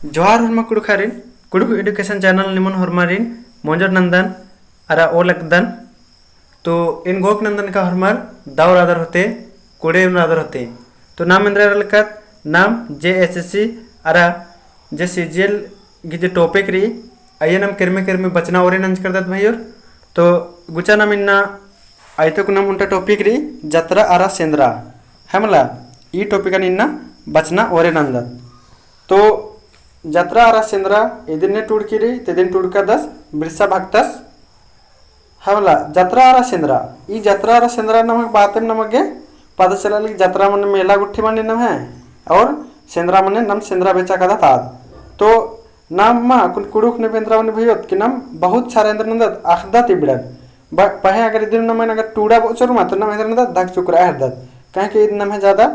जोहार हरमा कुड़ुखारिन Kurukh education channel निमन हरमारिन मोंजर नंदन अरा ओ लगदन तो इन गोक नंदन का हरमार दाव रादर होते कोड़े रादर होते तो नाम इंद्र लकत नाम JSSC अरा जे सीजीएल की जो टॉपिक रही आइए नाम किरमे किरमे बचना और नंज कर दत भाई तो गुचा नाम इन्ना आयतो को नाम उनका टॉपिक रही जत्रा अरा सेंद्रा है मला ई टॉपिक इन्ना बचना और नंदत तो जत्रा आरा सेंद्रा इदिने टुड़किरी तेदिन टुड़का दस बिरसा भक्तस हवला जत्रा आरा सेंद्रा ई जत्रा आरा सेंद्रा नमक बातें नमगे पता चला ली जत्रा मन मेला गुट्ठी मन नम है और सेंद्रा मन नम सेंद्रा बेचा कदा था तो नाम मा कुल कुड़ुक ने बेंद्रा मन भइयोत कि नम बहुत सारे अंदर नंदत आखदा तिबड़न पहे अगर इदिन नम अगर टूड़ा बोचर मा तो नम इधर नंदत धक चुकरा हरदत कहे कि इदिन नम है ज्यादा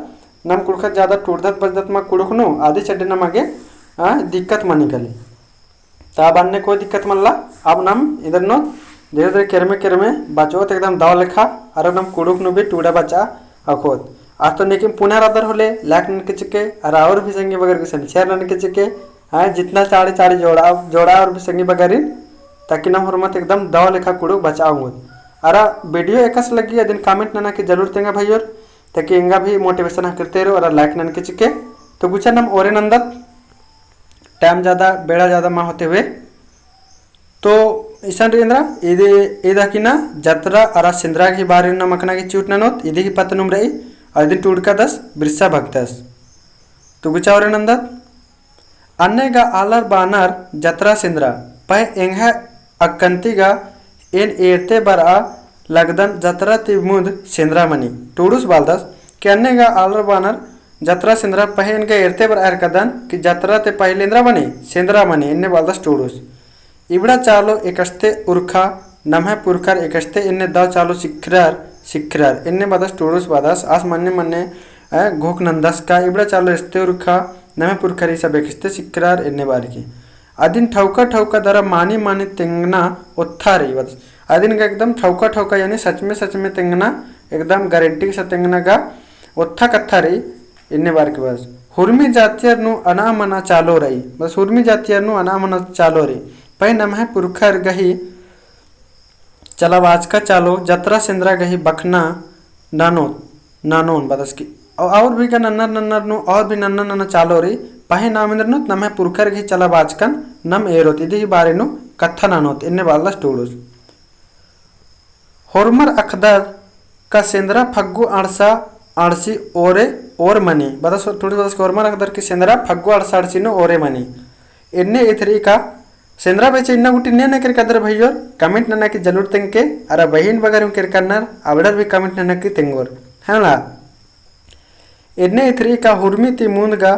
नम कुड़का ज्यादा टूड़दत बजदत मा कुड़ुक नु आदि चड्डे नम आगे दिक्कत मनी कली तब अन्य कोई दिक्कत मल्ला अब नम इधर नो धीरे धीरे किरमे बचोत एकदम दाव लेखा और नम कुड़ुक नु भी टूड़ा बचा अखोत आज तो लेकिन पुनः रादर होले लाख नन के चिके और भी संगी बगर के सन शेर नन के चिके जितना चाड़ी चाड़ी जोड़ा और भी संगी बगरिन ताकि नम हरमत एकदम दाव लेखा कुड़ुक बचाऊंगा अरा वीडियो एकस लगी दिन कमेंट नना की जरूर तेंगा भाई और ताकि इंगा भी मोटिवेशन करते रहो और लाइक नन के चिके तो गुचा नम ओरे नंदत टाइम ज़्यादा बेड़ा ज़्यादा माँ होते हुए तो ईशान रेंद्रा इधे की ना जत्रा अरा सेंद्रा की बारे न मखना की चूट नोत इधे की पतनुम रही और दिन टूड़का दस बिरसा भक्तस तो गुचा और नंदत अन्य गा आलर बानर जत्रा सेंद्रा पह एंग अक्कंतिगा इन एरते बरा लगदन जत्रा तिमुद सेंद्रा मनी टूडुस बालदस कि अन्य गा आलर बानर जत्रा सेंद्रा पहे इनके एरते बर आर कदन कि जत्रा ते पहिलेंद्रा बने सेंद्रा बने इन्ने बालदस टूडुस इबड़ा चालो एकस्ते उर्खा नमः पुरखर एकस्ते इन्ने दाव चालो शिखरार इन्ने बादस टूडुस बादस आस मन्ने मन्ने घोक नंदस का इबड़ा चालो एस्ते उर्खा नमः पुरखर सब एकस्ते शिखरार इन्ने बार की अदिन ठौका दरा मानी तेंगना उत्था रही बदस अदिन का एकदम ठौका यानी सच में तेंगना एकदम गारंटी के साथ तेंगना का उत्था कत्था रही इन्ने बार के बस हुर्मी जातियर नु अनामना चालो रही बस हुर्मी जातियर नु अनामना चालो रही पै नम है पुरखर गही चलावाज का चालो जत्रा सेंद्रा गही बखना नानोन बदस की और भी का नन्नर नु और भी नन्ना चालो रही पहे नामिंद्र नु नम है पुरखर गही चलावाज कन नम एरोत इदी बारे नु कत्था नानोत इन्ने बालस टोडुस होरमर अखदर का सेंद्रा फग्गु आड़सा आड़सी ओरे और मनी बदस थोड़ी बदस कोरमा रखदर की सेंद्रा फग्गु आड़साड़सी नो ओरे मनी इन्ने इथरी का सेंद्रा बेचे इन्ना गुटी ने कर कदर भैयोर कमेंट नना की जरूर तेंके अरा बहिन बगर कर करनर आवडर भी कमेंट नना की तेंगोर है ना इन्ने इथरी का हुर्मी ति मूंदगा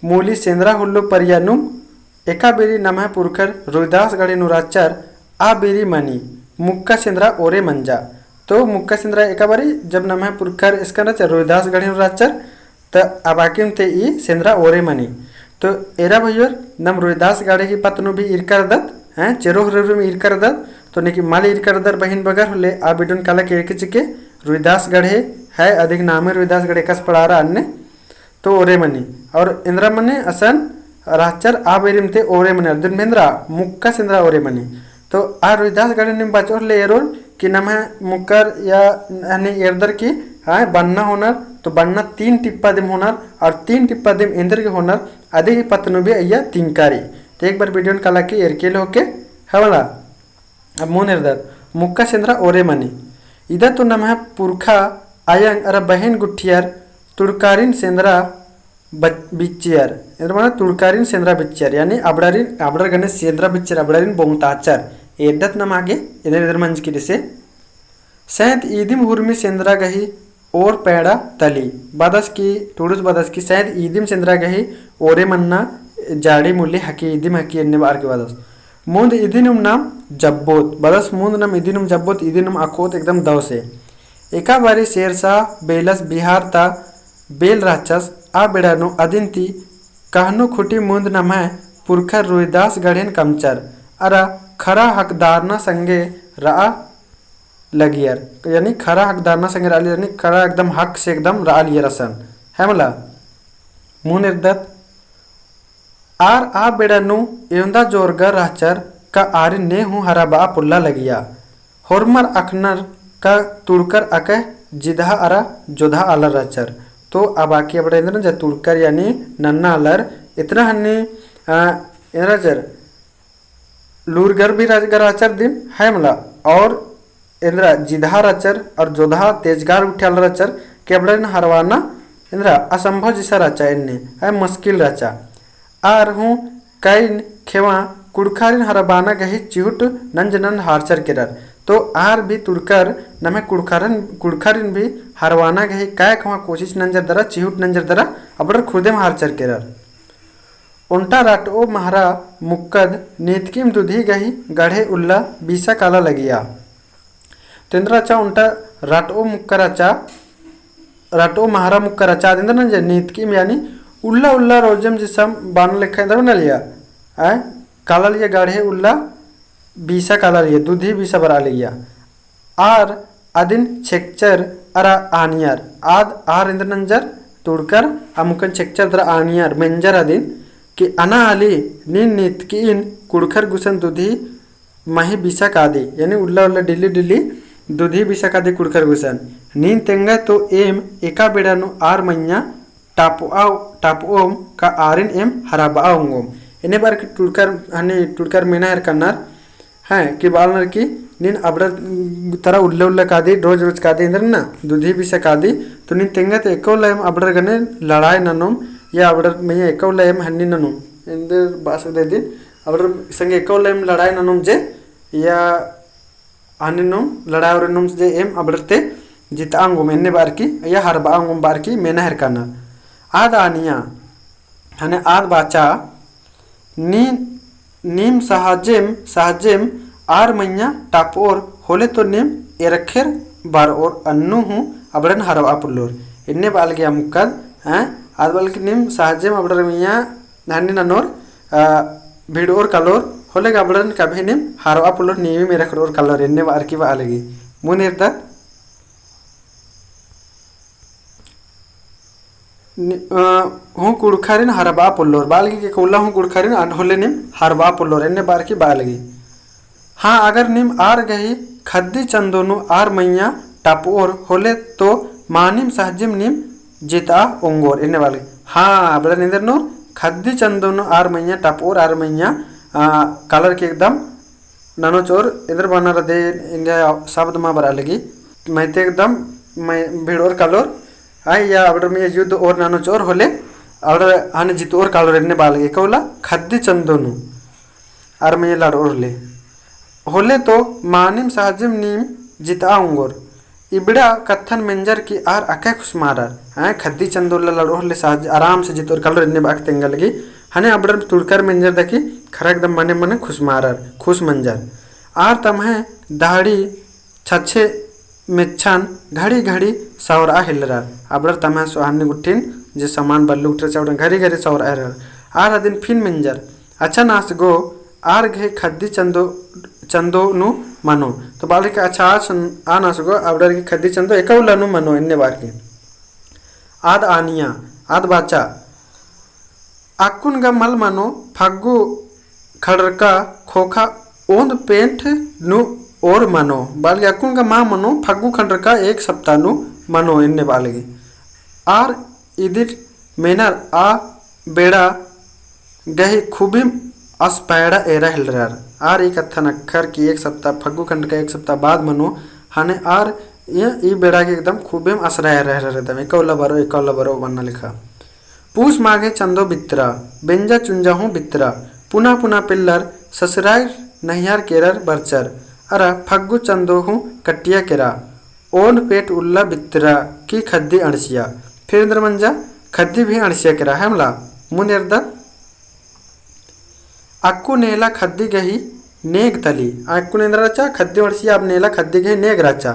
मूली सेंद्रा हुल्लु परियानुम एका बेरी नमः पुरखर रोहिदास गढ़ी नुराचार आ बेरी मनी मुक्का सेंद्रा ओरे मंजा तो मुक्का सेंद्रा एका बारी जब नमः पुरखर इसका नचर रोहिदास गढ़ी नुराचार त अबाकिम ते ई सेंद्रा ओरे मनी तो एरा भैया नम रोहिदास गाड़े की पत्नु भी इरकर दत हैं चेरो में इरकर दत तो नेकी माली इरकर दर बहिन बगर होले आ बिडुन काला के चिके रोहिदास गढ़े है अधिक नामे रोहिदास गढ़े कस पड़ा रहा अन्य तो ओरे मनी और इंद्रा मने असन राचर आ बेरिम ते ओरे मनी अर्जुन मेंद्रा मुक्का सेंद्रा ओरे मनी तो आ रोहिदास गढ़े ने बचोर ले एरोल कि नम है मुक्कर या एरदर की हाँ बनना होनर तो बनना 3 टिप्पा दिम होनर और 3 टिप्पा दिम इंद्र के होनर अधिक ही पत्नु भी अय्या तिंकारी तो एक बार वीडियो काला की एरकेल होके हवला अब मोन एरदर मुक्का सेंद्रा ओरे मनी इधर तो नम है पुरखा आयंग अरे बहन गुठियार तुड़कारिन सेंद्रा बिच्चियर इधर माना तुड़कारिन सेंद्रा बिच्चियर यानी आबड़र गने सेंद्रा बिच्चियर आबड़ारिन बोंगताचर एड्डत नम आगे इधर मंज की दिसे सैंत ईदिम हुर्मी सेंद्रा गही और पैड़ा तली बदस की टूडुस बदस की शायद ईदिम सेंद्रा गही ओरे मन्ना जाड़ी मुल्ली हकी ईदिम हकी अन्य बार के बदस मुंद इदिनुम नाम जब्बोत बदस मुंद नाम इदिनुम जब्बोत इदिनुम अखोत एकदम दव से एका बारी शेरसा बेलस बिहार ता बेल राचस आ बेड़ानु अदिंती कहनु खुटी मुंद नम है पुरखर रोहिदास गढ़ेन कमचर अरा खरा हकदारना संगे रा लगियर यानी खरा हकदारना संगे राली यानी खरा एकदम हक से एकदम रालियर असन है मला मुन इर्दत आर आ बेड़नु एवंदा जोरगर राचर का आरी ने हूँ हराबा पुल्ला लगिया होरमर अखनर का तुड़कर अके जिधा अरा जोधा आलर राचर। तो अब आके अब इंद्र तुड़कर यानी नन्ना आलर इतना हन्नी इंद्रजर लूरगर भी राजगर आचर दिन है मला और इंद्र जिधा राचर और जोधा तेजगार उठ्याल राचर के अब हरवाना इंद्र असंभव जिसा राचा इन्ने है मुश्किल राचा आर हूँ कैन खेवा कुड़खारिन हरबाना गही चिहुट नंजनन हारचर केरर। तो आर भी तुड़कर नमे कुड़खारिन भी हरवाना गही काय खवा कोशिश नंजर दरा चिहुट नंजर दरा अबड़र खुदेम हारचर केरर। उल्टा राटो महारा मुक्कद नीतकिम दुधी गही गढ़े उल्ला बीसा काला लगिया। तो इंद्राचा उल्टा राटो मुक्कराचा राटो महारा मुक्कराचा इंद्र नंजर नीतकिम यानी उल्ला उल्ला रोजम जिसम बान लेखा इंद्र बना लिया काला लिया गाढ़े उल्ला बीसा काला लिया दूधी बीसा बरा लिया आर अदिन छेक्चर अरा आनियार आद आर इंद्र नंजर तुड़कर अमुकन छेक्चर दरा आनियार मेंजर अदिन कि अना आली नीन नीत की इन कुड़खर गुसन दूधी माही बीसा कादी यानी उल्ला उल्ला डिल्ली डिल्ली दूधी बीसा कादी कुड़खर गुसन नीन तेंगा तो एम एका बेड़ानु आर मैया टापुओम का आरिन एम हराबाओंगोम इन्हें बार टुड़कर मेना हर कन्नर हैं कि बालनर की नीन अबड़ तरह उल्ले उल्ले कादी रोज रोज कादी इंद्र ना दूधी भी से कादी तो नीन तेंगे तो एको लयम अबड़ गने लड़ाई ननुम या अबड़ मैया एको लयम हन्नी ननुम इंद्र बास दे दिन अबड़ संगे एको लयम लड़ाई ननुम जे या हन्नी नुम लड़ाई और नुम जे एम अबड़ते जितांगुम इन्ने बार की या हरबांगुम बार की मेना हर कन्नर आद आनिया हने आद बाचा नीम सहाजेम आर मैया टापोर होले तो नीम एरखेर बार और अन्नु हूँ अबड़न हरवा पुल्लोर इन्ने बाल गया मुक्कद हैं आद बाल की नीम सहाजेम अबड़र मैया नानी ननोर भिड़ोर कलोर होले अबड़न कभी नीम हरवा पुल्लोर नीमी मेरा खरोर कलोर इन्ने बार की बाल गई मुनिर्दा हूँ कुड़खारिन हरबा पुल्लोर बालगी के कोला हूँ कुड़खारिन होले निम हरबा पुल्लोर इन्ने बार की बालगी। हाँ अगर निम आर गही खद्दी चंदोनु आर मैया टापोर होले तो मानिम सहजिम निम जिता ओंगोर इन्ने बालगी। हाँ बड़ा निंदर नोर खद्दी चंदोनु आर मैया टापोर आर मैया कलर के एकदम नानो चोर इधर बना रहे इंगे शब्द मा बरा लगी मैं एकदम मैं भिड़ोर कलोर आई या अबड़ में युद्ध और नानो चोर होले और हाने जित और कालो रेने बाल के कौला खद्दी चंदोनु आर में लड़ और होले तो मानिम सहजिम नीम जिताऊंगोर इबड़ा कथन मेंजर की आर अके खुश मारर हैं खद्दी चंदोला लड़ और सहज आराम से जित और कालो रेने बाग तेंगा लगी हने अबड़ तुड़कर मेंजर दकी खरा एकदम मने मने खुश मारर खुश मंजर आर तमहे दाढ़ी छछे मिच्छन घड़ी घड़ी सौरा हिलरा अबड़ तमह सुहानी गुठिन जे सामान बल्लू उठर चौड़न घड़ी घड़ी सौरा हिलर आर दिन फिन मिंजर अच्छा नास गो आर घे खद्दी चंदो नु मनो तो बाल के अच्छा आ नास गो अबड़ की खद्दी चंदो एकौला नु मनो इन्ने बार के आद आनिया आद बाचा अक्कुन ग मल मनो फग्गु खड़रका खोखा ओंद पेंट नु और मनो बालगी अक्कुन का माँ मनो फग्गु खंडर का एक सप्ताह नु मनो इन्ने बालगी आर इदिर मेनर आ बेड़ा गही खूबी अस्पैड़ा एरा हिलरार आर एक अथन अक्षर की एक सप्ताह फग्गु खंड का एक सप्ताह बाद मनो हने आर ये बेड़ा के एकदम खूबी असराय रह रहता है एकौला बरो बनना लिखा पूस मागे चंदो बित्रा बेंजा चुंजा हूँ बित्रा पुना पुना पिल्लर ससुराय नहियार केरर बरचर अरा फग्गु चंदो हूँ कटिया केरा ओन पेट उल्ला बित्रा की खद्दी अणसिया फिर इंद्र मंजा खद्दी भी अणसिया केरा है मला मुनिर्दा अक्कु नेला खद्दी गही नेग तली अक्कु नेंद्राचा खद्दी अणसिया अब नेला खद्दी गही नेग राचा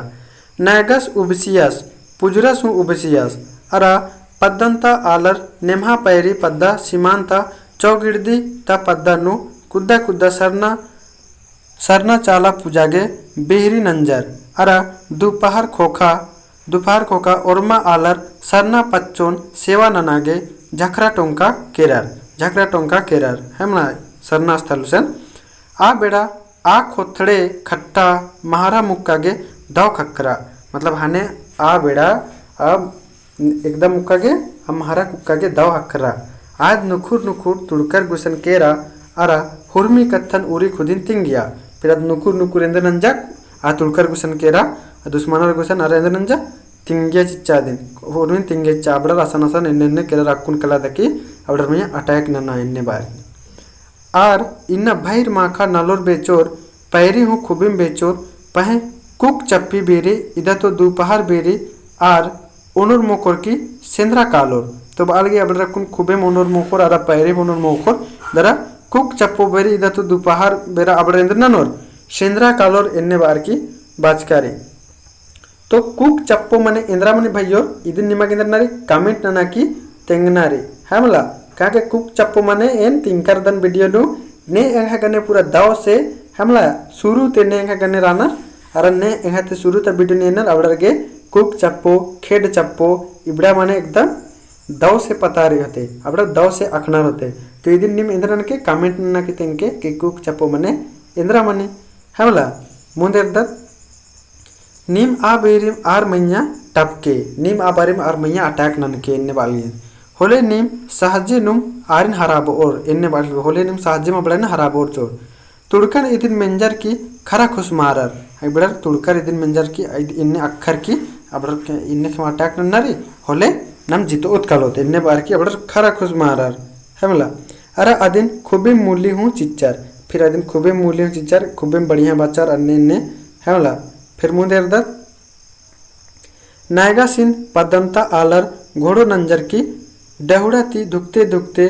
नैगस उबसियास पुजरस हूँ उबसियास अरा पद्दंता आलर नेम्हा पैरी पद्दा सीमांता चौगिड़दी ता पद्दा नु कुद्दा कुद्दा सरना चाला पुजागे बेहरी नंजर अरा दोपहर खोखा ओरमा आलर सरना पच्चोन सेवा ननागे झखरा टोंका केरर झाकरा टोंका केरार हेमना सरना स्थल सेन आ बेड़ा आ खोथड़े खट्टा महारा मुक्कागे दाव खक्करा मतलब हाने आ बेड़ा अब एकदम मुक्कागे हम महारा कुक्कागे दाव हक्करा आज नुखुर नुखुर तुड़कर गुसन केरा अरा हुर्मी कत्थन उरी खुदिन तिंगिया फिर अब नुकुर नुकुर इंद्र नंजा आ तुड़कर गुसन केरा दुश्मनर गुसन अरे इंद्र नंजा तिंगिया चिच्चा दिन हुर्मी तिंगे चाबड़ा रसन असन इन्ने केरा रक्कुन कला दकी अबडर में अटैक नना इन्ने बार आर इन्ना भैर माखा नलोर बेचोर पैरी हूँ खुबिम बेचोर पहे कुक चप्पी बेरी इधर तो दोपहर बेरी आर ओनोर मोकोर की सेंद्रा कालोर तो बालगी अबडर कुन खुबिम ओनोर मोकोर आरा पैरी ओनोर मोकोर दरा कुक चप्पो बेरी इधर तो दोपहर बेरा अबडर इंद्र ननोर सेंद्रा कालोर इन्ने बार की बाजकारी तो कुक चप्पो मने इंद्रा मने भाइयोर इदिन निमक इंद्र नारी कमेंट नना की तेंगनारी हमला कहा के कुक चप्पो मने एन तिंकर दन वीडियो नु ने एंगा गने पूरा दाव से हमला शुरू ते ने एंगा गने राना अरे ने एंगा ते शुरू ते वीडियो ने नर अबडर के कुक चप्पो खेड चप्पो इबड़ा मने एकदम दाव से पता रहे होते अबडर दाव से अखनार होते तो इदिन निम इंद्रन के कमेंट नना की तेंके के कुक चप्पो मने इंद्रा मने हमला मुंदेर दत नीम आ बेरिम आर मैया टपके नीम आ बारिम आर मैया अटैक नन के इन्ने बाली होले नीम सहजे नुम आरिन हराबो और इन्ने बाली होले नीम सहजे में बड़े हराबो और चोर तुड़कर इदिन मेंजर की खरा खुश मारर इबड़र तुड़कर इदिन मेंजर की इन्ने अक्षर की अबड़र इन्ने के अटैक नन नरी होले नम जितो उत्कल होते इन्ने बार की अबड़र खरा खुश मारर हमला अरे अदिन खूबे मूली हूँ चिच्चर फिर अदिन खूबे मूली हूँ चिच्चर खूबे बढ़िया बच्चर अन्ने इन्ने हमला फिर मुंदेर दत नायगा सिन पदमता आलर घोड़ो नंजर की डहुड़ाती दुखते दुखते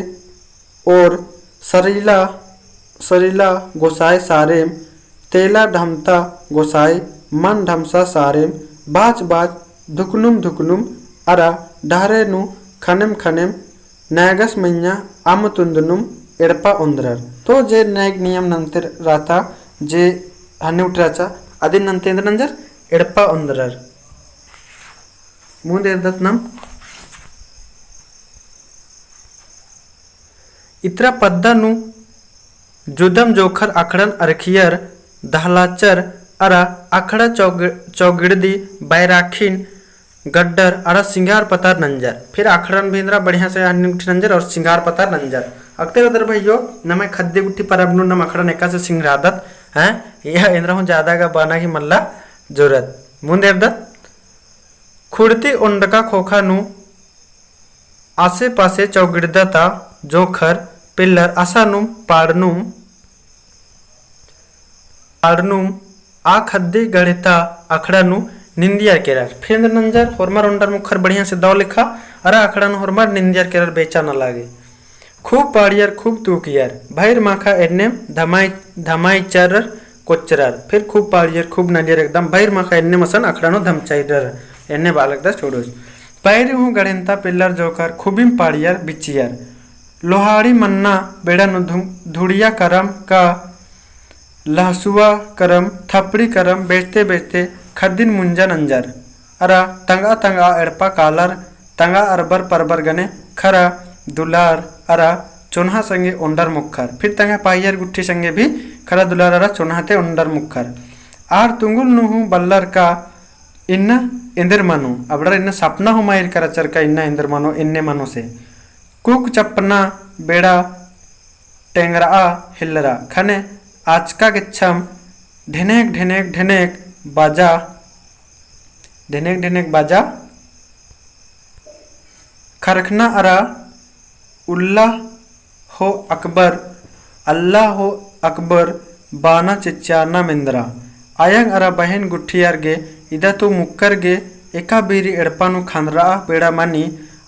और सरीला सरीला गोसाई सारेम तेला ढमता गोसाई मन ढमसा सारेम बाज बाज धुकनुम धुकनुम अरा डहरे नु खनेम खनेम नायगस मैया आम तुंदनुम एड़पा उंदरर तो जे नायक नियम नंतर राता जे हन्ने उठराचा अदिन नंतेंद्र नंजर एड़पा उंदरर मुंदेर दत नम इतरा पद्दा नु जुदम जोखर अखड़न अरखियर दहलाचर अरा अखड़ा चौगिड़दी बैराखिन गड्डर अरा सिंगार पतार नंजर फिर अखड़न भेंद्रा बढ़िया से नंजर और सिंगार पतार नंजर अक्ते उधर भैयो नमे खद्दे गुट्टी परबनु नम अखड़न एका से सिंगरादत हैं यह इंद्र हूँ ज्यादा का बाना की मल्ला जरूरत मुंदेर दत खुड़ती उंडका खोखा नु आसे पासे चौगिड़दता जोखर पिल्लर असानुम पाड़नुम आ खद्दी गढ़िता अखड़ानु निंदियार केरार फिर नंजर होरमार उंडर मुखर बढ़िया से दाव लिखा अरा अखड़ानु होरमार निंदियार केरार बेचा न लागे खूब पाड़ियार खूब तूकियार भैर माखा एन्ने धमाई चरर कोचरार फिर खूब पाड़ियार खूब नलियर एकदम भैर माखा एन्ने मसन अखड़ानु धमचाइडर एन्ने बालक दा छोड़ोस पैरी हूँ गढ़िता पिल्लर जोकर खूबिम पाड़ियार बिचियार लोहाड़ी मन्ना बेड़ा नु धुड़िया करम का लहसुआ करम थपड़ी करम बेचते बेचते खद्दिन मुंजा नंजर अरा तंगा तंगा एड़पा कालर तंगा अरबर परबर गने खरा दुलार अरा चोन्हा संगे ओंडर मुखर फिर तंगा पाइयर गुट्ठी संगे भी खरा दुलार अरा चोन्हाते ओंडर मुखर आर तुंगुल नुहु बल्लर का इन्ना इंदर मनो अबड़र इन्ना सपना हो मायर करचर का इन्ना इंदर मनो इन्ने मनो से कुक चपना बेड़ा टेंगरा हिल्लरा खने आचका गिच्छम ढेनेक ढेनेक ढेनेक बाजा खरखना अरा उल्लाह हो अकबर बाना चिच्चाना मिंद्रा आयंग अरा बहन गुट्ठियार गे इदा तो मुक्कर गे एका बेरी एड़पानु खानरा बेड़ा मानी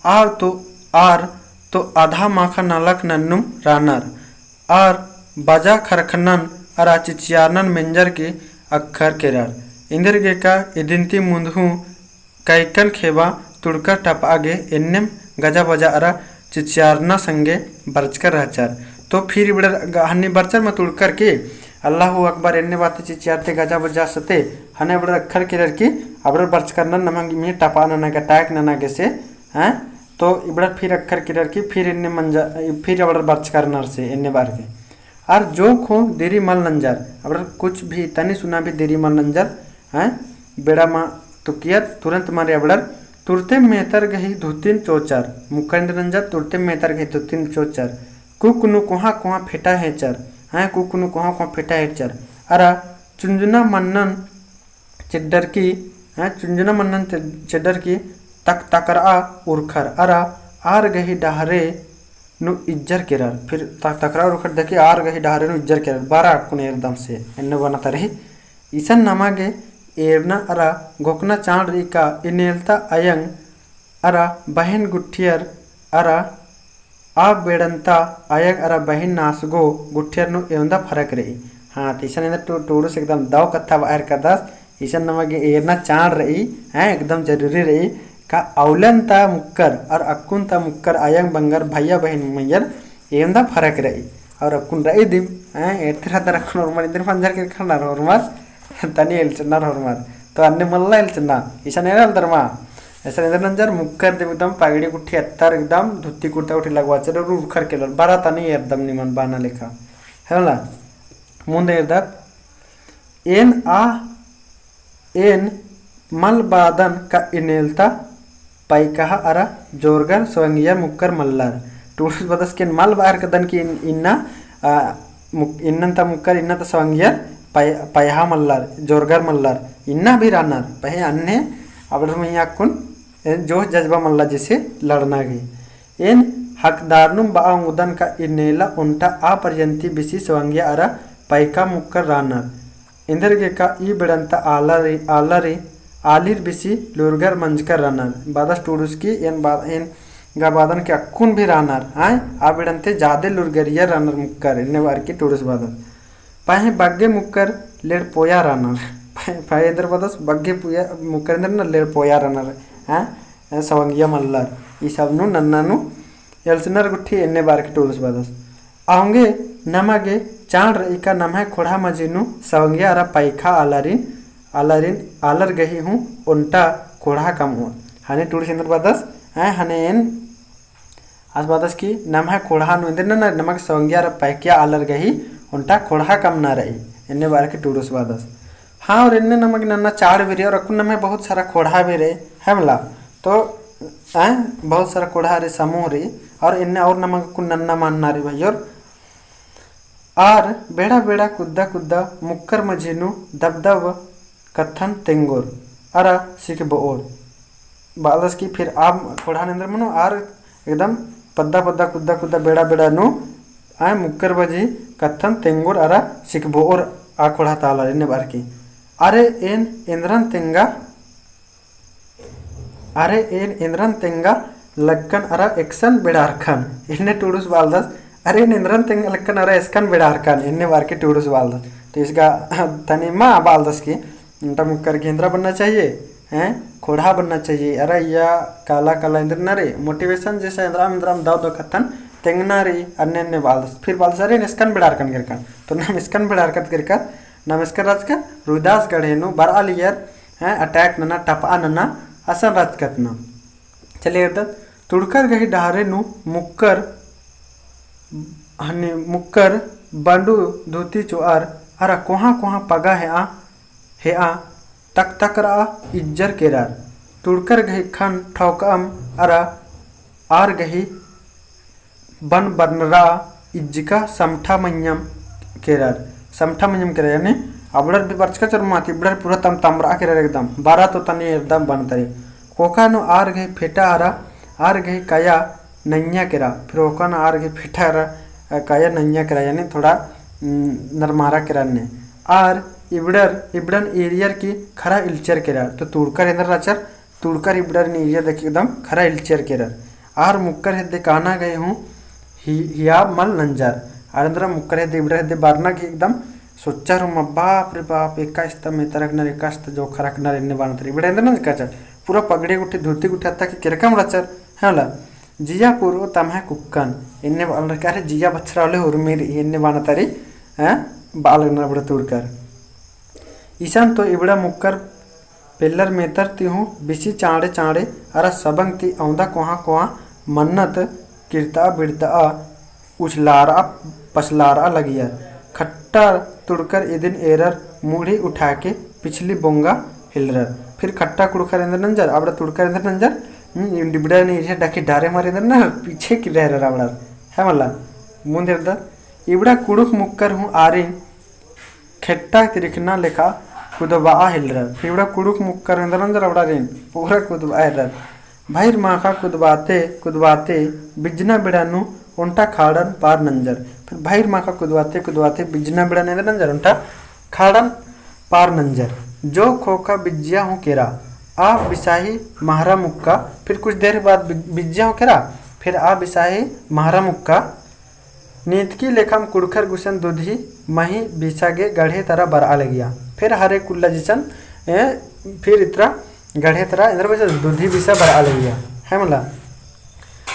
आर तो आधा माखा नालक नन्नुम रानर आर बाजा खरखनन अरा चिचियानन मेंजर के अक्षर केरार इंदर गे का इदिंती मुंदहु कैकन खेबा तुड़कर टप आगे इन्नेम गजा बजा अरा चिचियारना संगे बरचकर रहचार तो फिर इबड़र हन्नी बरचर में तुड़कर के अल्लाह अकबर इन्ने बातें चिचियारते गजा बजा सते हने बड़र अक्षर केरार की अबड़र बरचकर नन नमंगी में टपा नना के टैक नना के से हैं तो इबड़र फिर अक्खर किरर की फिर इन्ने मंजा फिर अबड़र बर्च करनर से इन्ने बार के और जो खो देरी मल नंजर अबड़र कुछ भी तनी सुना भी देरी मल नंजर हैं बेड़ा मा तो किया तुरंत मारे अबड़र तुरते मेहतर गही धुतिन चोचर मुखंड नंजर तुरते मेहतर गही धुतिन चोचर कुकनु कुहा कुहा फेटा हेचर हैं कुकनु कुहा कुहा फेटा हेचर अरा चुंजुना मन्नन चिड्डर की हैं चुंजुना मन्नन चिड्डर की तक तकरा उरखर अरा आर गही डहरे नु इज्जर केरर फिर तक तकरा उरखर देखी आर गही डहरे नु इज्जर केरर बारा कुन एकदम से एन्न बना तरही ईसन नमागे एरना अरा गोकना चांड रिका इनेलता अयंग अरा बहन गुठियर अरा आ बेड़ंता अयंग अरा बहन नासगो गुठियर नु एवंदा फरक रही हाँ तो ईसन टोडूस एकदम दाव कथा बाहर कर दस ईसन नमागे एरना चांड रही हैं एकदम जरूरी रही का अवलन ता मुक्कर और अक्कुन ता मुक्कर आयंग बंगर भैया बहन मैयर एवंदा फरक रही और अक्कुन रही दिम हैं एतरा दरखन और इधर पंजर के खनर और तनी एल्चनर और तो अन्य मल्ला एल्चना ईसा नेर दरमा ऐसा इधर नंजर मुक्कर दिम एकदम पागड़ी कुठी अत्तर एकदम धुत्ती कुर्ता उठी लगवा चल उखर केलर बारा तनी एकदम निमन बाना लेखा है ना मुंदे इधर एन मल बादन का इनेलता पैकहा अरा जोरगर स्वंगियर मुक्कर मल्लार टूस बदस के मल बाहर कदन की इन्ना इन्नंता मुक्कर इन्नता स्वंगियर पैहा मल्लार जोरगर मल्लार इन्ना भी रानार पहे अन्ने अबड़ में याकुन जो जज्बा मल्ला जैसे लड़ना गई इन हकदारनुम बा उदन का इनेला उन्टा आ पर्यंती बिसी स्वंगिया अरा पैका मुक्कर रानार इंदर के का ई बिड़ंता आलरी आलिर बिसी लुरगर मंजकर रानार बादस टूडुस की इन गाबादन के अक्कुन भी रानार आय आ बिड़ंते जादे लुरगरिया रानार मुक्कर इन्ने बार की टूडुस बादन पाहे बग्गे मुक्कर लेड़ पोया रानार पाहे इधर बादस बग्गे पुया मुक्कर इधर न लेड़ पोया रानार हैं सवंगिया मल्लार ई सब नु नन्नानु एल्सनर गुठी इन्ने बार की टूडुस बादस आऊंगे नमागे चांड इका नमः खोड़ा मजीनु सवंगिया अरा पैखा आलर गही हूँ उन्टा खोड़ा कम हुआ हने टूड सिंदर बादस हैं हने इन आज बादस की नमः खोड़ा नु इंदर न नमक सवंगिया अरा पैकिया आलर गही उन्टा खोड़ा कम ना रही इन्ने बार की टूडुस बादस हाँ और इन्ने नमक नन्ना चाड़ भी रही और अकुन में बहुत सारा खोड़ा भी रहे है मला तो बहुत सारा खोड़ा रहे समूह रही और इन्ने और नमक कुन नन्ना मानना रही भाई और बेड़ा बेड़ा कुद्दा कुद्दा मुक्कर मझीनु दबदब कथन तेंगोर अरा सिख बोर बालस की फिर आप खोड़ा निंद्र मनो आर एकदम पद्दा पद्दा कुद्दा कुद्दा बेड़ा बेड़ा नु आय मुक्कर बजी कथन तेंगोर अरा सिख बोर आ खोड़ा ताला इन्ने बार की अरे एन इंद्रन तेंगा लक्कन अरा एक्सन बेड़ारखन इन्ने टूडुस बालदस अरे इंद्रन तेंगा लक्कन अरा एक्सन बेड़ारखन इन्ने बार की टूडुस बालदस तो इसका तनी माँ बालदस की उनका मुक्कर गेंद्रा बनना चाहिए हैं खोड़ा बनना चाहिए अरे या काला काला इंद्र नरे मोटिवेशन जैसा इंद्राम दाव दो कथन तेंगना रे अन्य अन्य बालदस फिर बालदस अरे निस्कन बेड़ारखन गिरकन तो नम इसकन बेड़ारकत गिरकर नमस्कार राजकर रुदास गढ़ेनु बरा लियर हैं अटैक नना टपा नना असन राजकत न चलिए तुड़कर गही डहारे नु मुक्कर बंडू धोती चोआर अरा कोहा कोहा पगा है आ तक तकरा इज्जर केरार तुड़कर गही खन ठौकम अरा आर गही बन बनरा इज्जिका समठा मयम केरार यानी अबड़र भी बर्चका चरमाती बड़र पूरा तम तमरा केरार एकदम बारा तो तनी एकदम बनतरे कोका नो आर गही फेटा आर गही काया नैया केरा फिर ओका नो आर गही फेटा आरा काया नैया केरा यानी थोड़ा नरमारा केरा ने आर इबड़न एरियर की खरा इल्चर केरा तो तुड़कर इधर राचर तुड़कर इबड़र एरिया देखिए एकदम खरा इल्चर केरा आर मुक्कर हेदे काना गए हूँ हिया मल नंजर आर अंदर मुक्कर हेदे इबड़र हेदे बारना की एकदम सोचा रूम बाप रे बाप एकास्त में तरकनर एकास्त जो खरकनर इन्ने बानतर इबड़े अंदर न कचर पूरा पगड़े गुट्ठी धोती गुट्ठी अत्ता की किरकम रचर हाला जिया पूर्व तमह कुक्कन इन्ने बाल रखे जिया बच्चरा वाले हुरमीर इन्ने बानतरी हैं बाल नबड़ तुड़कर ईशान तो इबड़ा मुक्कर पिल्लर मेतर ती हूँ बिसी चाँड़े चाँड़े अरा सबंग ती औंदा कोहा कोहा मन्नत किरता बिरता उछलारा पसलारा लगिया। खट्टा तुड़कर इदिन एरर मूढ़ी उठा के पिछली बोंगा हिलरर। फिर खट्टा कुड़कर इंदर नंजर आबड़ा तुड़कर इंदर नंजर डिबड़ा ने इसे डाके डारे मारे इंदर ना पीछे की रह रहा आबड़ा है मल्ला मुंदे दा इबड़ा कुड़ुक मुक्कर हूँ आरे खेट्टा तिरखना लेखा कुदबा हिलरर। फिर इबड़ा कुड़ुक मुक्कर इंदर नंजर आबड़ा रेन पूरा कुदबा हिलरर। भैर माखा कुदबाते कुदबाते बिजना बिड़ानु उंटा खाड़न पार नंजर। फिर भैर माखा कुदवाते कुदवाते बिजना बिड़ा ने नंजर उंटा खाड़न पार नंजर। जो खोखा बिज्जिया हूँ केरा आ बिसाही महारा मुक्का। फिर कुछ देर बाद बिज्जिया हूँ केरा फिर आ बिसाही महारा मुक्का। नीतकी लेखम कुड़खर गुसन दूधी मही बिसागे गढ़े तरह बरा लगिया। फिर हरे कुल्ला जिसन फिर इतरा गढ़े तरह इंद्र बजा दूधी बिसा बरा लगिया है मला।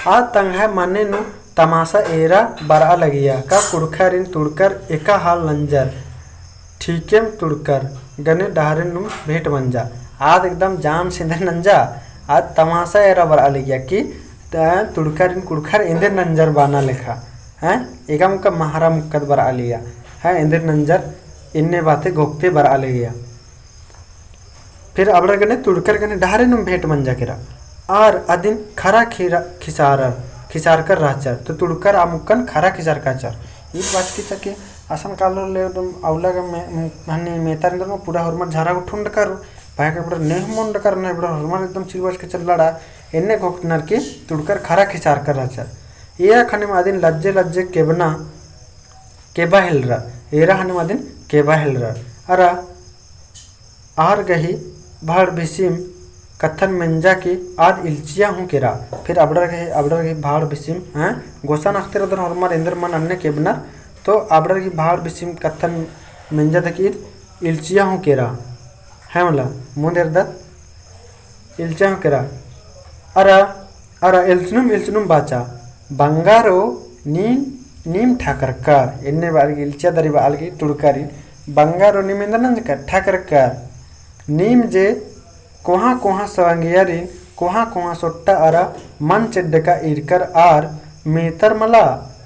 आ तंग माने नु तमाशा एरा बरा लगिया का कुड़खर इन तुड़कर एका हाल नंजर ठीकेम तुड़कर गने डहारे नु भेंट मंजा। आज एकदम जान सिंधर नंजा आज तमाशा एरा बरा लगिया कि तुड़कर इन कुड़खर इंदर नंजर बाना लेखा हैं एका मुक्का महारा मुक्कत बरा लिया है इंदर नंजर इन्ने बातें गोगते बरा लिया। फिर अबड़ा गने तुड़कर गने डहारे नु भेंट मंजा केरा और अदिन खरा खीरा खिसार कर राचर। तो तुड़कर आमुक्कन खरा खिसार काचर इस बात की चके आसन कालो ले औला का हने मेतार इंदर में पूरा हरमर झारा उठुंड कर भाई का बड़ा नेह मुंड कर ने बड़ा हरमर एकदम चिलवाच के चल लड़ा इन्ने गोकनर के तुड़कर खरा खिसार कर राचर। ये खने मादिन लज्जे लज्जे केबना केबा हिलरा एरा हने मादिन केबा हिलरा अरा आर गही भाड़ बिसिम कथन मंजा की आद इल्चिया हूँ केरा। फिर अबड़ा गही भाड़ बिसिम हैं गोसा नखते रदन हरमर इंदर मन अन्ने केबना तो आबड़ा की भाड़ बिसिम कथन मंजा तकी इल्चिया हूँ केरा है मला मुंदेर दा इल्चिया हूँ केरा अरा अरा इल्चनुम बाचा बंगारो नीम ठाकर कर इन्ने बार की इल्चिया दरी बाल की तुड़कारी बंगारो नीम इंदर नंज कर ठाकर कर नीम जे कोहा कोहा सवंगियारिन कोहा कोहा सोट्टा अरा मन चेड्डका इरकर आर मेतर मला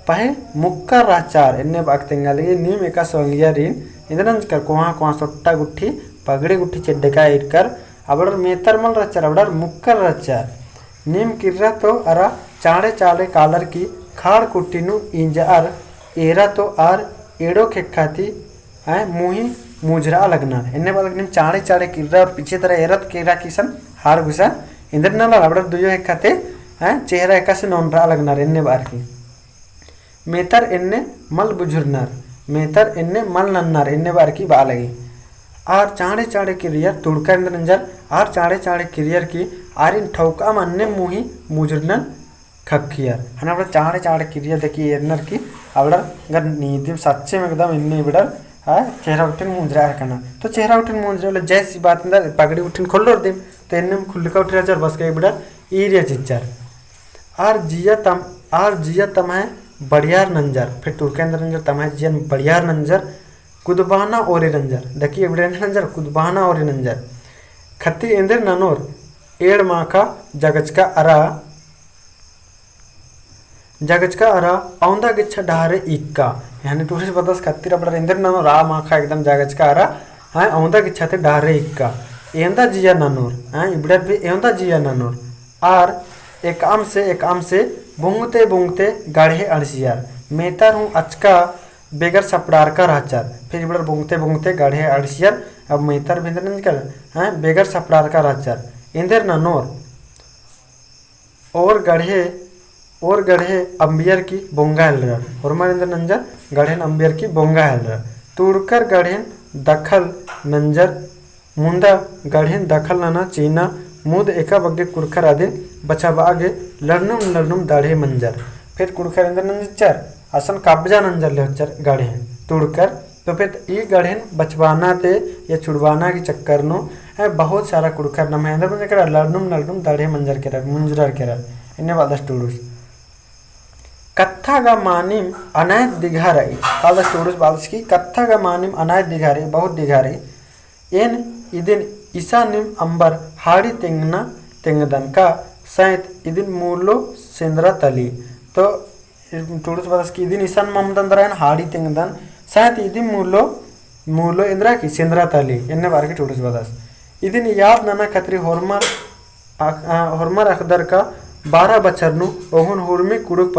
पहे मुक्का राचार इन्ने बागतेंगा लगे नीम एका सवंगियारिन इंदरंज कर कोहा कोहा सोट्टा गुट्ठी पगड़े गुट्ठी चेड्डका इरकर अबड़ मेतर मल राचार अबड़ मुक्कर राचार नीम किर्रा तो अरा चाड़े चाड़े कालर की खाड़ कुट्टीनु इंजार एरा तो आर एड़ो खेखाती है मुही मुजरा लगना इन्ने बालक निम चाड़े चाड़े किर्रा और पीछे तरह एरत केरा किसन हाड़ गुसा इंदर नला अबड़ दुयो हेखाते हैं चेहरा एका से नोनरा लगना इन्ने बार की मेतर इन्ने मल बुजुर्नर मेतर इन्ने मल नन्नर इन्ने बार की बा लगी are चाड़े चाड़े carrier तुड़का Inder नंजर are चाड़े चाड़े carrier की आर इन ठौका मन्ने मुही मुजुर्नर खक्कियर हना बड़ा चाड़े चाड़े किरियर देखी एरनर की अबड़ अगर नीतिम सच्चे में एकदम इन्ने बिडर चेहरा उठन मुंजरा करना तो चेहरा उठन मुंजरा जैसी बात अंदर पगड़ी उठन खोलो दिम तो इन्ने खुल्का उठ रहा बस के बिडर ईरिया चिच्चर आर जिया तम है बढ़ियार नंजर। फिर तुड़के अंदर नंजर तम है जियन बढ़ियार नंजर कुदबाना ओरे नंजर देखिए बिडर नंजर कुदबाना ओरे नंजर खत्ती इंदर ननोर एड़ माखा जगचका अरा औंदा गिच्छा डहारे इक्का यानी टूरिस्ट बदस खत्ती रबड़ इंदर ननोर आ माखा एकदम जगचका अरा हाँ औंदा गिच्छा थे डहारे इक्का एंदा जिया ननोर हाँ इबड़ा भी एंदा जिया ननोर आर एक आम से बुंगते बुंगते गाढ़े अड़सियार मेतर हूँ अचका बेगर सपड़ार का राचार। फिर इबड़ा बुंगते बुंगते गाढ़े अड़सियार अब मेतर भिंदर कर हाँ बेगर सपड़ार का राचार इंदर ननोर और गढ़े अंबियर की बोंगा हलर और मार इंदर नंजर गढ़ेन अंबियर की बोंगा हलर तुड़कर गढ़ेन दखल नंजर मुंदा गढ़ेन दखल नना चीना मुद एका बग्गे कुड़खर आदिन बचा बागे लड़नुम दाढ़े मंजर। फिर कुड़खर इंदर नंजर असन कब्जा नंजर ले होचर गढ़ेन तुड़कर तो फिर ई गढ़ेन बचवाना ते या छुड़वाना की चक्कर नो है बहुत सारा कुड़खर नम है इंदर कर लड़नुम दाढ़े मंजर के मुंजर के इन्हें वादस टूडूस कत्था गा मानिम अनायत दिघा रही वादस टूडूस वादस की कत्था गा मानिम अनायत दिघा रही बहुत दिघा रही एन इदिन ईसा निम अंबर हाड़ी तेंगना तेंगदन का सैत इदिन मूलो सेंद्रा तली तो टूडूस बदस की इदिन इसन ममदंदरायन हाड़ी तेंगदन साथ इदि मूलो मूलो इंद्रा की सेंद्रा तली एन्ने बार की टूडूस बदस इदिन याद नना खतरी होर्मर अखदर का 12 बचरनु ओहुन हुर्मी कुड़ुक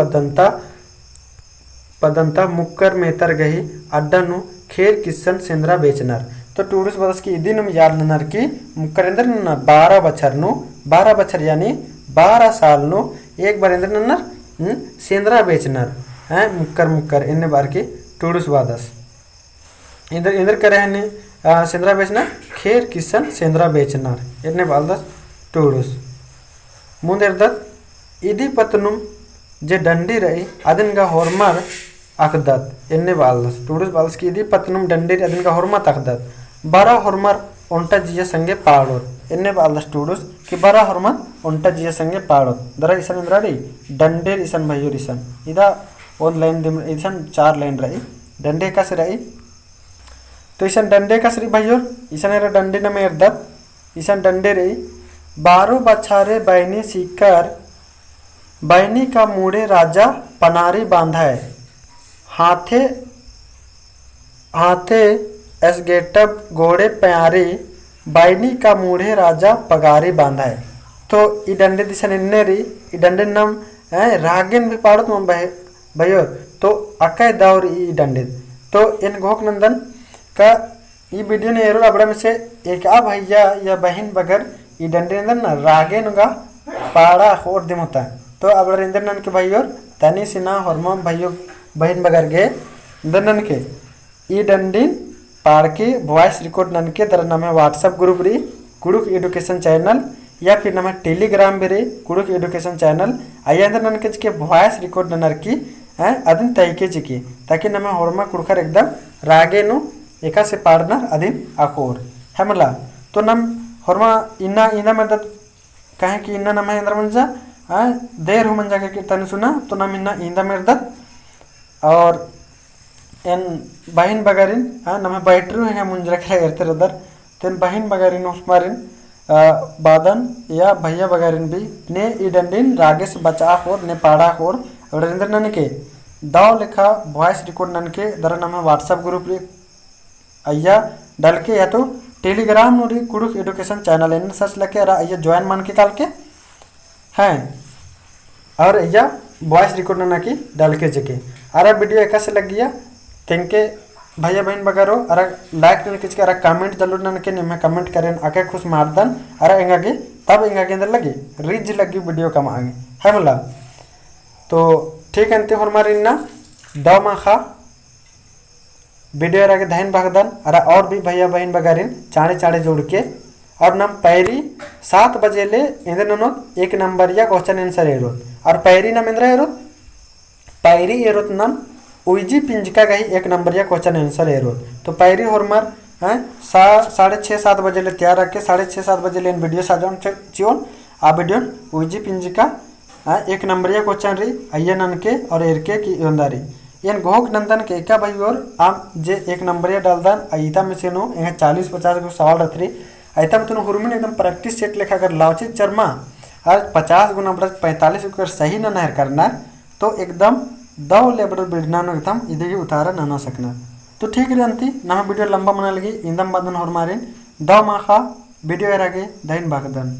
पदंता मुक्कर मेतर गही अड्डनु खेर किस्सन सेंद्रा बेचनर तो टूडूस बदस की इदिन याद ननर की मुक्कर इंदर नन्ना 12 बचर यानी 12 साल नु एक बार इंदर नन्नर सेंद्रा बेचनर हैं मुक्कर इन्ने बार की टूडूस बदस इंदर करे ने सेंद्रा बेचनर खेर किस्सन सेंद्रा बेचनर इन्ने बालदस टूडूस ಮುಂದೆರ್ದತ್ ಇದಿ ಪತ್ತನುಂ जे डंडी रही अदनगा होर्मर अकदत एन्ने बालस टूडूस बालस की इदी पत्नुम डंडी अदनगा होर्मर अकदत बरा होर्मर ओंटा जिया संगे पाड़ोत एन्ने बालस टूडूस कि बरा होर्मर ओंटा जिया संगे पाड़ोत दरा इसन इंद्राड़ी डंडेर इसन भैयोर इसन इदा ओन लाइन दिम इसन 4 लाइन रही डंडे कस रही तो इसन डंडे कस रही भैयोर इसन एरा डंडे न मेरदत इसन डंडे रही 12 बछारे बैनी सीकर बैनी का मूढ़े राजा पनारी बांधा है हाथे हाथे एसगेटब घोड़े प्यारी बैनी का मूढ़े राजा पगारी बांधा है तो ई डंडे दिशन इन्नेरी ई डंडे नम रागेन भी पाड़त मम भैयोर तो अकय दौर ई डंडे तो इन घोक नंदन का ई वीडियो ने एरो अबड़ा में से एक आ भैया या बहन बगर ई डंडे नंदन ना रागेन गा पाड़ा होर दिम होता है तो अब इंदर नन के भाई और तनी सिना हरमम भाइयों बहन बगर गे इंदर नन के ई डंडी पाड़ के वॉइस रिकॉर्ड नन के दर नाम व्हाट्सएप ग्रुप री कुड़ुक एडुकेशन चैनल या फिर नाम टेलीग्राम भी रे कुड़ुक एडुकेशन चैनल आया इंदर नन के वॉइस रिकॉर्ड ननर की अदिन तयके चिकी ताकि नाम हरमा कुड़कर एकदम रागे नु एका से पाड़ना अदिन आकोर है मला तो नम हरमा इन्ना इन्ना में कहे कि इन्ना नाम इंदर मंजा देर हो मंजा के तने सुना तो नम इन्ना इंदा मेरदत और एन बहन बगारिन नम बैटरू है मुंजरा के एरते रदर तेन बहन बगारिन उस्मारिन बादन या भैया बगारिन भी ने ई डंडिन रागेश बचा होर ने पाड़ा होर और इंदर नन के दाव लेखा वॉइस रिकॉर्ड नन के दर नाम व्हाट्सएप ग्रुप रे अय्या डल के या तो Telegram Nuri Kurukh education channel इन सर्च लगे अरा अय्या ज्वाइन मान के काल के हैं और अय्या वॉइस रिकॉर्ड ना की डाल के जके अरा वीडियो एका से लग गया तेंके भैया बहन बगारो अरा लाइक न किचके अरा कमेंट जरूर न के मैं कमेंट करें आके खुश मारदन अरा एंगागे तब एंगागे अंदर लगी रिज लगी वीडियो कम आगे है बोला तो ठीक अंते हरमारिना दाव माखा वीडियो आगे धाइन भागदन अरा और भी भैया बहन बगारिन चाड़े चाड़े जोड़ के और नम पैरी 7 बजे ले इंद्र ननोत 1 नंबर या क्वेश्चन आंसर एरोत और पैरी नम इंद्र एरोत पैरी एरोत नम उइजी पिंजका गई 1 नंबर या क्वेश्चन आंसर एरोत तो पैरी हरमार 6:30-7 बजे ले तैयार रख के 6:30-7 बजे ले वीडियो साजन चियोन आ वीडियो उइजी पिंजका 1 नंबर या क्वेश्चन रही अय्या नन के और एरके की योंदारी यन घोक नंदन के का भाई और आम जे 1 नंबर या डालदन आइता में से नो यहाँ 40-50 को सवाल रहती आइता में तुम हुरमिन एकदम प्रैक्टिस सेट लेखा अगर लाउची चरमा और 50 गुना 45 को सही न नहर करना तो एकदम दव लेबर बिड़ना एकदम इधर उतारा ना सकना तो ठीक रहती ना वीडियो लंबा मना लगी इंदम बदन हरमारिन दव माखा वीडियो आगे दैन भागदन।